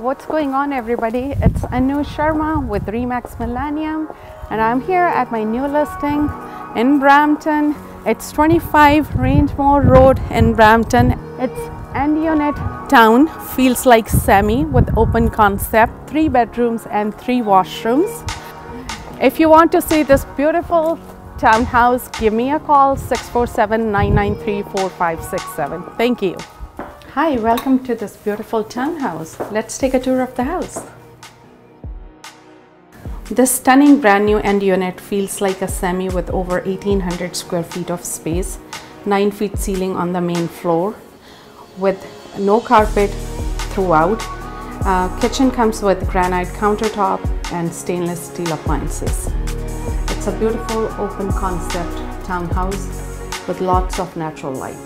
What's going on, everybody? It's Anu Sharma with Remax Millennium, and I'm here at my new listing in Brampton. It's 25 Rangemore Road in Brampton. It's end unit town, feels like semi with open concept, 3 bedrooms and 3 washrooms. If you want to see this beautiful townhouse, give me a call, 647-993-4567. Thank you. Hi, welcome to this beautiful townhouse. Let's take a tour of the house. This stunning brand new end unit feels like a semi with over 1800 square feet of space, 9 feet ceiling on the main floor with no carpet throughout. Kitchen comes with granite countertop and stainless steel appliances. It's a beautiful open concept townhouse with lots of natural light.